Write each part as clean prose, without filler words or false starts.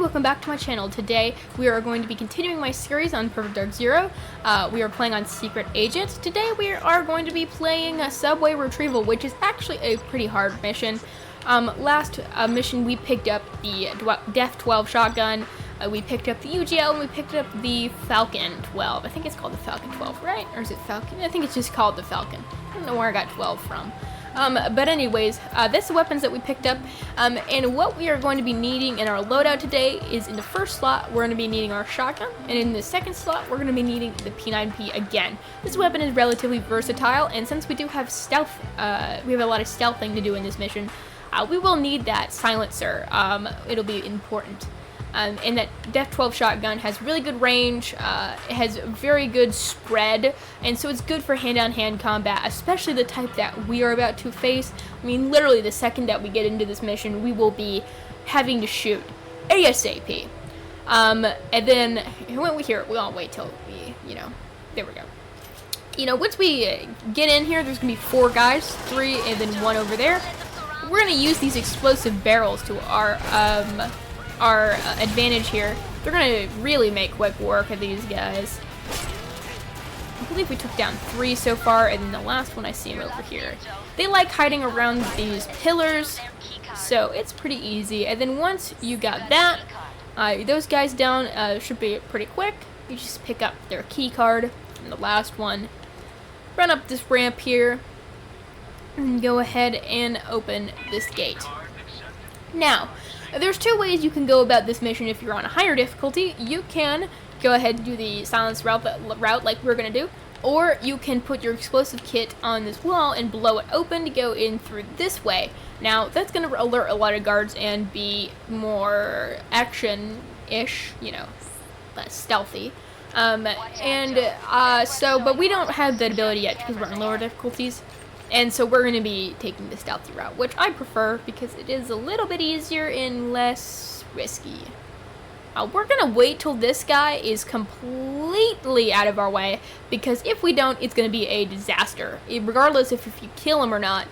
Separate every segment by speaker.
Speaker 1: welcome back to my channel. Today we are going to be continuing my series on Perfect Dark Zero. We are playing on Secret Agent. Today we are going to be playing a Subway Retrieval, which is actually a pretty hard mission. Last mission we picked up the Def 12 shotgun, we picked up the UGL, and we picked up the Falcon 12. I think it's called the Falcon 12, right? Or is it Falcon? I think it's just called the Falcon. I don't know where I got 12 from. But anyways, that's the weapons that we picked up, and what we are going to be needing in our loadout today is in the first slot, we're going to be needing our shotgun, and in the second slot, we're going to be needing the P9P again. This weapon is relatively versatile, and since we do have stealth, we have a lot of stealthing to do in this mission, we will need that silencer. It'll be important. And that Def 12 shotgun has really good range, it has very good spread, and so it's good for hand-on-hand combat, especially the type that we are about to face. I mean, literally the second that we get into this mission, we will be having to shoot ASAP. And then, when we'll wait till we, there we go. Once we get in here, there's going to be 4 guys, 3 and then 1 over there. We're going to use these explosive barrels to our advantage here. They're gonna really make quick work of these guys. I believe we took down 3 so far, and then the last one I see him over here. They like hiding around these pillars, so it's pretty easy. And then once you got that, those guys down should be pretty quick. You just pick up their key card, and the last one, run up this ramp here, and go ahead and open this gate. Now, there's 2 ways you can go about this mission if you're on a higher difficulty. You can go ahead and do the silence route like we're going to do, or you can put your explosive kit on this wall and blow it open to go in through this way. Now, that's going to alert a lot of guards and be more action-ish, less stealthy. But we don't have that ability yet because we're on lower difficulties. And so we're going to be taking the stealthy route, which I prefer because it is a little bit easier and less risky. We're going to wait till this guy is completely out of our way, because if we don't, it's going to be a disaster. Regardless if you kill him or not,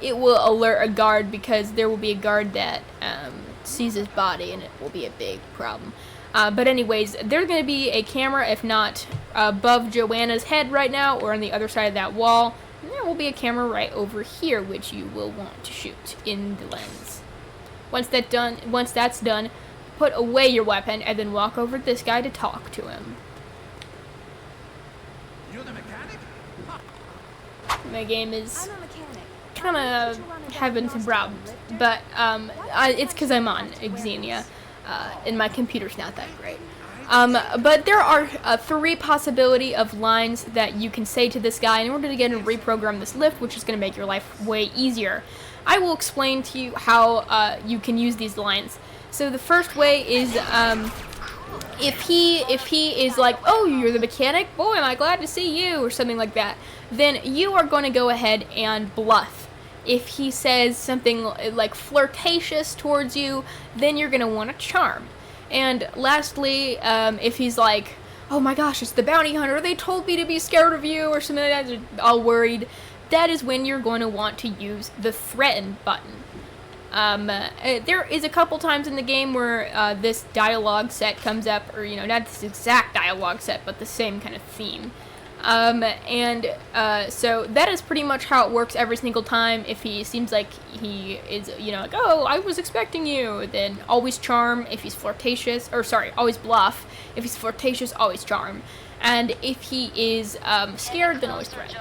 Speaker 1: it will alert a guard, because there will be a guard that sees his body, and it will be a big problem. But anyways, there's going to be a camera, if not above Joanna's head right now, or on the other side of that wall. There will be a camera right over here, which you will want to shoot in the lens. Once that's done, put away your weapon and then walk over to this guy to talk to him.
Speaker 2: You're the mechanic?
Speaker 1: My game is kind of having some problems, but it's because I'm on Xenia, and my computer's not that great. But there are 3 possibility of lines that you can say to this guy in order to get and reprogram this lift, which is going to make your life way easier. I will explain to you how you can use these lines. So the first way is if he is like, "Oh, you're the mechanic? Boy, am I glad to see you," or something like that, then you are going to go ahead and bluff. If he says something like flirtatious towards you, then you're going to want to charm. And lastly, if he's like, "Oh my gosh, it's the bounty hunter, they told me to be scared of you," or something like that, all worried, that is when you're going to want to use the threaten button. There is a couple times in the game where this dialogue set comes up, or not this exact dialogue set, but the same kind of theme. So that is pretty much how it works every single time. If he seems like he is, like, "Oh, I was expecting you," then always charm. If he's flirtatious, always bluff. If he's flirtatious, always charm. And if he is scared, then always threaten.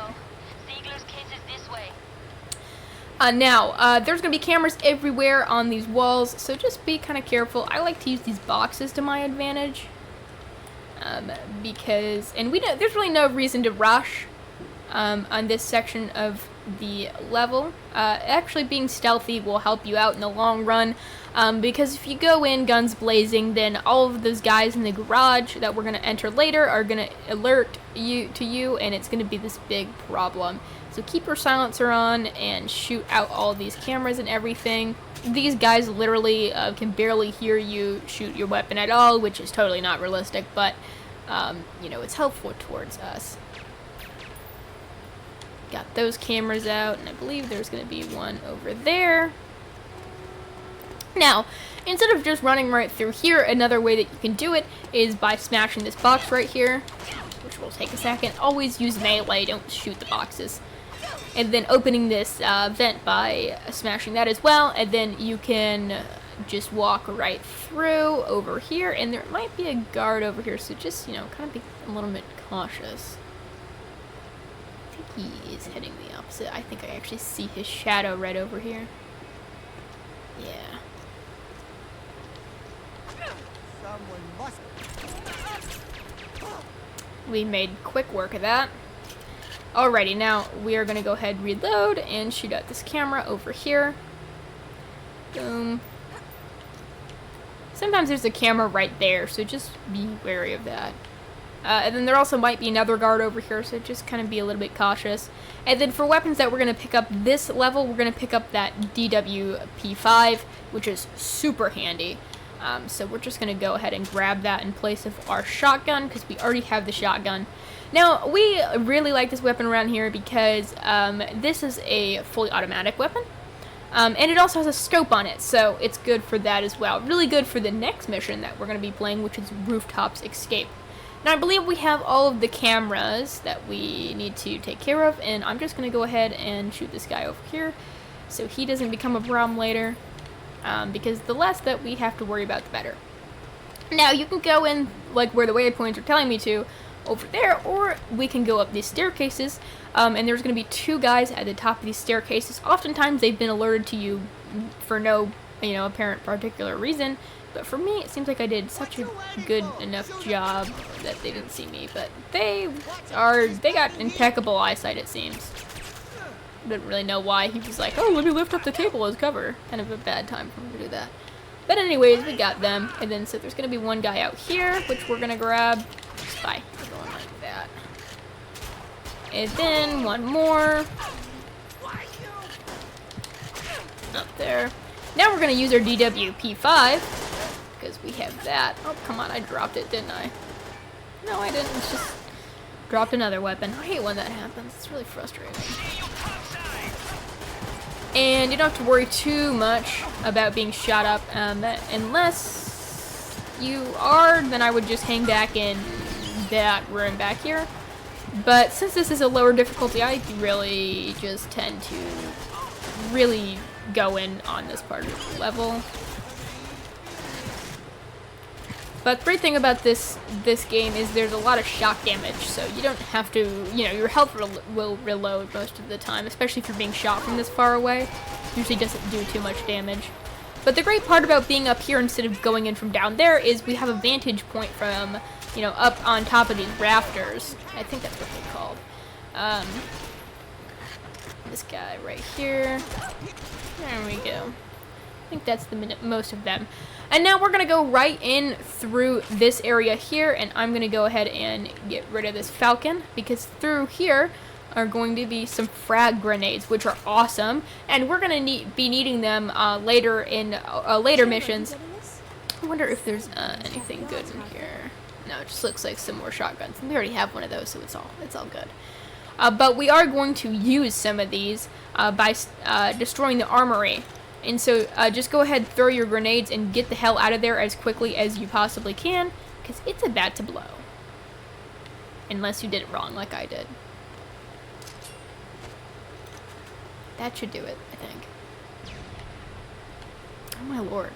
Speaker 1: Now, there's going to be cameras everywhere on these walls, so just be kind of careful. I like to use these boxes to my advantage. Because there's really no reason to rush on this section of the level. Actually, being stealthy will help you out in the long run, because if you go in guns blazing, then all of those guys in the garage that we're going to enter later are going to alert you, and it's going to be this big problem. So keep your silencer on and shoot out all these cameras and everything. These guys literally can barely hear you shoot your weapon at all, which is totally not realistic, but it's helpful towards us. Got those cameras out, and I believe there's going to be one over there. Now, Instead of just running right through here, another way that you can do it is by smashing this box right here, which will take a second. Always use melee, don't shoot the boxes. And then opening this vent by smashing that as well, and then you can just walk right through over here, and there might be a guard over here, so just, kind of be a little bit cautious. I think he is heading the opposite. I think I actually see his shadow right over here. Yeah. We made quick work of that. Alrighty, now we are going to go ahead, reload, and shoot at this camera over here. Boom. Sometimes there's a camera right there, so just be wary of that. And then there also might be another guard over here, so just kind of be a little bit cautious. And then for weapons that we're going to pick up this level, we're going to pick up that DWP5, which is super handy. So we're just going to go ahead and grab that in place of our shotgun, because we already have the shotgun. Now, we really like this weapon around here because this is a fully automatic weapon. And it also has a scope on it, so it's good for that as well. Really good for the next mission that we're going to be playing, which is Rooftops Escape. Now, I believe we have all of the cameras that we need to take care of, and I'm just going to go ahead and shoot this guy over here so he doesn't become a problem later, because the less that we have to worry about, the better. Now, you can go in, like where the waypoints are telling me to, over there, or we can go up these staircases, and there's going to be two guys at the top of these staircases. Oftentimes, they've been alerted to you for no, apparent particular reason, but for me, it seems like I did such a good enough job that they didn't see me, but they got impeccable eyesight, it seems. Didn't really know why. He was like, oh, let me lift up the table as cover. Kind of a bad time for him to do that. But anyways, we got them, and then so there's going to be one guy out here, which we're going to grab. Spy. We're going like that. And then one more. Up there. Now we're going to use our DWP5, because we have that. Oh, come on, I dropped it, didn't I? No, I didn't. It's just dropped another weapon. I hate when that happens. It's really frustrating. And you don't have to worry too much about being shot up, unless you are, then I would just hang back in that room back here. But since this is a lower difficulty, I really just tend to really go in on this part of the level. But the great thing about this game is there's a lot of shock damage, so you don't have to, your health will reload most of the time, especially if you're being shot from this far away. Usually doesn't do too much damage. But the great part about being up here instead of going in from down there is we have a vantage point from, up on top of these rafters. I think that's what they're called. This guy right here. There we go. I think that's the most of them. And now we're going to go right in through this area here, and I'm going to go ahead and get rid of this falcon, because through here are going to be some frag grenades, which are awesome, and we're going to be needing them later in later missions. I wonder if there's anything good in here. No, it just looks like some more shotguns, and we already have one of those, so it's all good. But we are going to use some of these by destroying the armory. And so just go ahead, throw your grenades, and get the hell out of there as quickly as you possibly can, because it's about to blow. Unless you did it wrong, like I did. That should do it, I think. Oh my lord.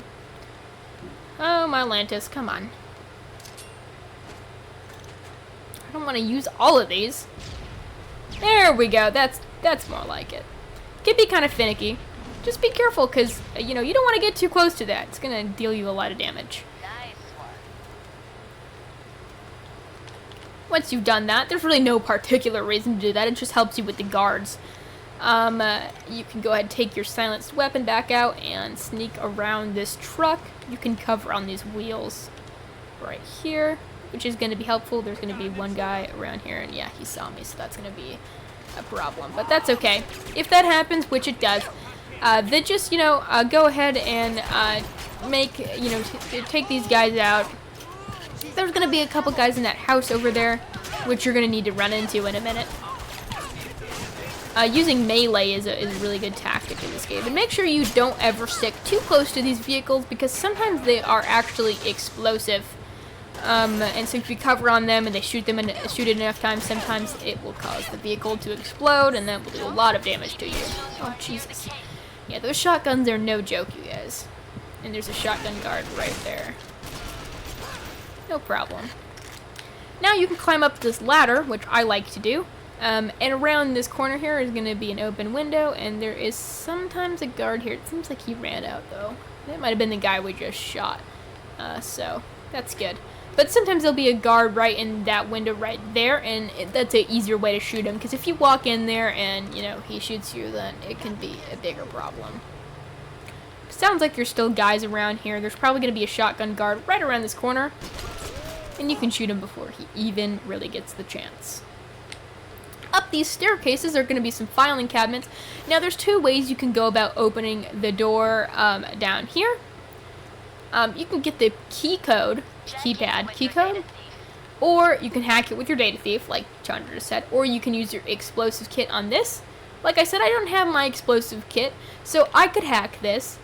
Speaker 1: Oh my Lantis, come on. I don't want to use all of these. There we go, that's more like it. Can be kind of finicky. Just be careful, because, you don't want to get too close to that. It's going to deal you a lot of damage. Nice one. Once you've done that, there's really no particular reason to do that. It just helps you with the guards. You can go ahead and take your silenced weapon back out and sneak around this truck. You can cover on these wheels right here, which is going to be helpful. There's going to be one guy around here, and yeah, he saw me, so that's going to be a problem. But that's okay. If that happens, which it does, then just, go ahead and take these guys out. There's going to be a couple guys in that house over there, which you're going to need to run into in a minute. Using melee is a really good tactic in this game. And make sure you don't ever stick too close to these vehicles because sometimes they are actually explosive. And so if you cover on them and they shoot it enough times, sometimes it will cause the vehicle to explode and that will do a lot of damage to you. Oh, Jesus. Yeah, those shotguns are no joke, you guys. And there's a shotgun guard right there. No problem. Now you can climb up this ladder, which I like to do. And around this corner here is going to be an open window, and there is sometimes a guard here. It seems like he ran out, though. That might have been the guy we just shot. So, that's good. But sometimes there'll be a guard right in that window right there, and that's an easier way to shoot him. Because if you walk in there and, you know, he shoots you, then it can be a bigger problem. Sounds like there's still guys around here. There's probably going to be a shotgun guard right around this corner. And you can shoot him before he even really gets the chance. Up these staircases are going to be some filing cabinets. Now there's two ways you can go about opening the door down here. You can get the key code, or you can hack it with your data thief, like Chandra just said, or you can use your explosive kit on this. Like I said, I don't have my explosive kit, so I could hack this,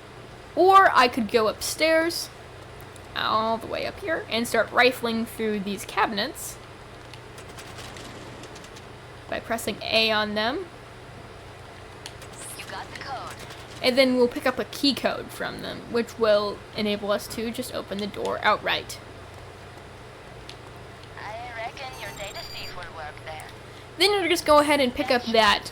Speaker 1: or I could go upstairs, all the way up here, and start rifling through these cabinets by pressing A on them.
Speaker 2: You got the code.
Speaker 1: And then we'll pick up a key code from them, which will enable us to just open the door outright.
Speaker 2: I reckon your data thief will work there.
Speaker 1: Then you'll just go ahead and pick up that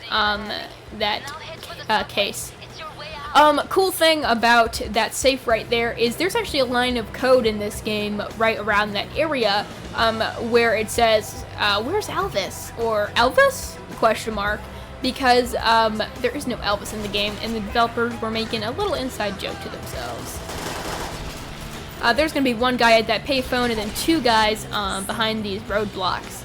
Speaker 1: case.
Speaker 2: It's your way out.
Speaker 1: Cool thing about that safe right there is there's actually a line of code in this game right around that area where it says, where's Elvis? Or Elvis? Question mark. Because there is no Elvis in the game, and the developers were making a little inside joke to themselves. There's going to be one guy at that payphone and then two guys behind these roadblocks.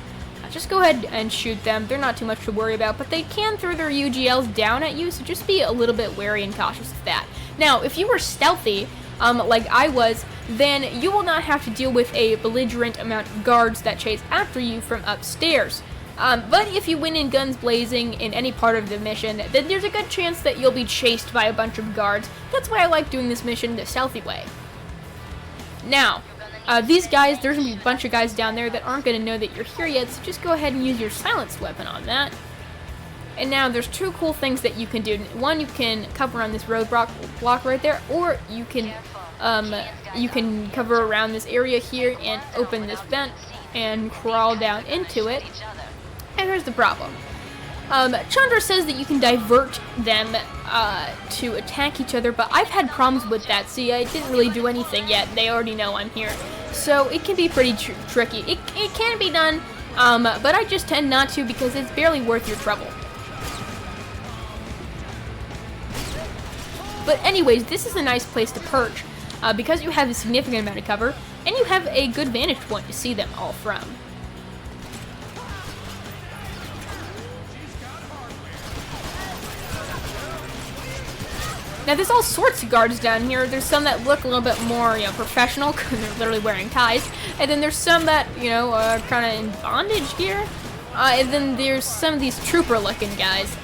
Speaker 1: Just go ahead and shoot them. They're not too much to worry about, but they can throw their UGLs down at you, so just be a little bit wary and cautious of that. Now, if you were stealthy, like I was, then you will not have to deal with a belligerent amount of guards that chase after you from upstairs. But if you went in guns blazing in any part of the mission, then there's a good chance that you'll be chased by a bunch of guards. That's why I like doing this mission the stealthy way. Now, these guys, there's going to be a bunch of guys down there that aren't going to know that you're here yet, so just go ahead and use your silence weapon on that. And now there's two cool things that you can do. One, you can cover on this roadblock right there, or you can cover around this area here and open this vent and crawl down into it. And here's the problem. Chandra says that you can divert them to attack each other, but I've had problems with that. See, I didn't really do anything yet. They already know I'm here. So it can be pretty tricky. It can be done, but I just tend not to because it's barely worth your trouble. But anyways, this is a nice place to perch because you have a significant amount of cover, and you have a good vantage point to see them all from. Now, there's all sorts of guards down here. There's some that look a little bit more, professional, because they're literally wearing ties. And then there's some that, are kind of in bondage gear. And then there's some of these trooper-looking guys.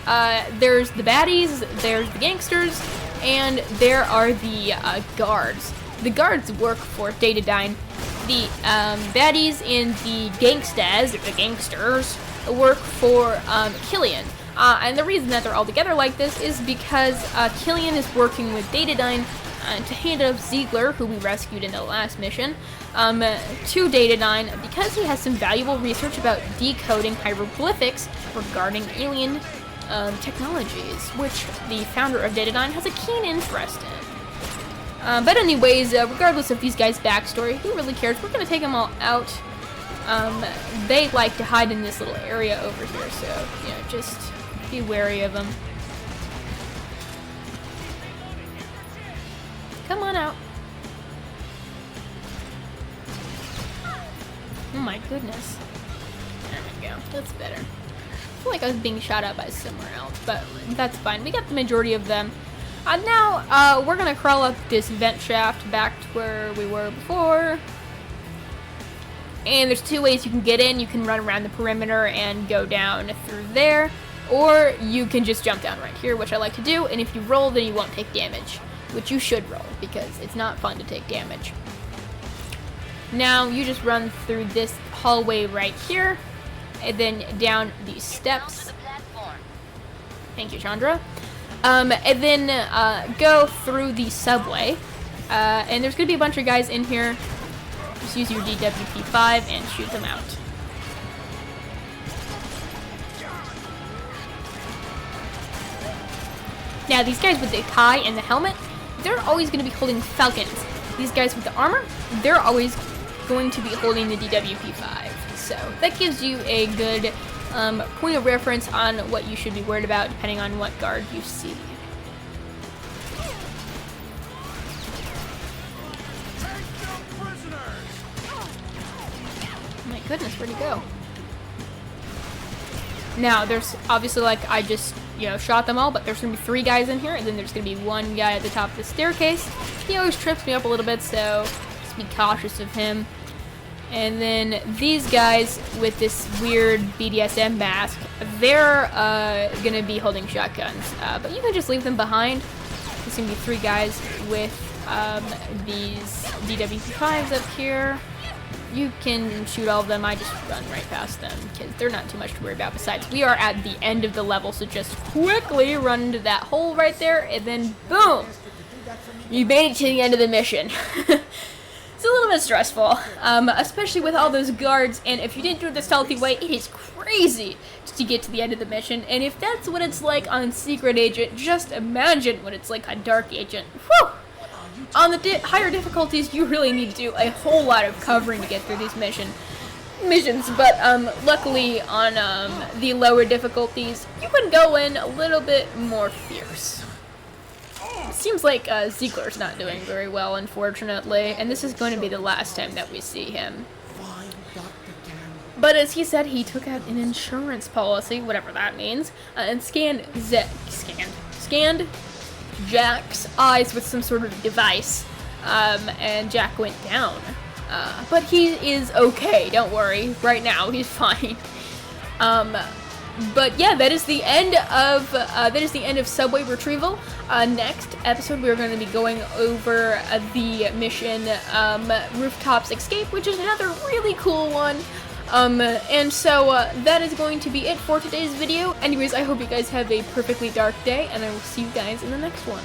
Speaker 1: There's the baddies, there's the gangsters, and there are the guards. The guards work for Datadyne. The baddies and the gangsters, work for Killian. And the reason that they're all together like this is because Killian is working with Datadyne to hand off Ziegler, who we rescued in the last mission, to Datadyne because he has some valuable research about decoding hieroglyphics regarding alien technologies, which the founder of Datadyne has a keen interest in. But anyways, regardless of these guys' backstory, who really cares? We're going to take them all out. They like to hide in this little area over here, so, just be wary of them. Come on out. Oh my goodness. There we go. That's better. I feel like I was being shot at by somewhere else, but that's fine. We got the majority of them. Now, we're gonna crawl up this vent shaft back to where we were before. And there's two ways you can get in. You can run around the perimeter and go down through there. or you can just jump down right here, which I like to do, and if you roll, then you won't take damage, which you should roll, because it's not fun to take damage. Now, you just run through this hallway right here, and then down these steps. Thank you, Chandra. And then go through the subway, and there's going to be a bunch of guys in here. Just use your DWP-5 and shoot them out. Now, these guys with the tie and the helmet, they're always going to be holding falcons. These guys with the armor, they're always going to be holding the DWP-5. So that gives you a good point of reference on what you should be worried about depending on what guard you see. My goodness, where'd he go? Now, there's obviously, like, I just, shot them all, but there's gonna be 3 guys in here, and then there's gonna be 1 guy at the top of the staircase. He always trips me up a little bit, so just be cautious of him. And then these guys with this weird BDSM mask, they're gonna be holding shotguns, but you can just leave them behind. There's gonna be 3 guys with these DWP-5s up here. You can shoot all of them. I just run right past them because they're not too much to worry about. Besides, we are at the end of the level, so just quickly run into that hole right there, and then boom! You made it to the end of the mission. It's a little bit stressful, especially with all those guards, and if you didn't do it the stealthy way, it is crazy to get to the end of the mission, and if that's what it's like on Secret Agent, just imagine what it's like on Dark Agent. Whew! On the higher difficulties, you really need to do a whole lot of covering to get through these missions, but luckily on the lower difficulties, you can go in a little bit more fierce. It seems like Ziegler's not doing very well, unfortunately, and this is going to be the last time that we see him. But as he said, he took out an insurance policy, whatever that means, and scanned Jack's eyes with some sort of device, and Jack went down. But he is okay, don't worry. Right now, he's fine. But yeah, that is the end of Subway Retrieval. Next episode, we're going to be going over the mission Rooftops Escape, which is another really cool one. And so that is going to be it for today's video. Anyways, I hope you guys have a perfectly dark day, and I will see you guys in the next one.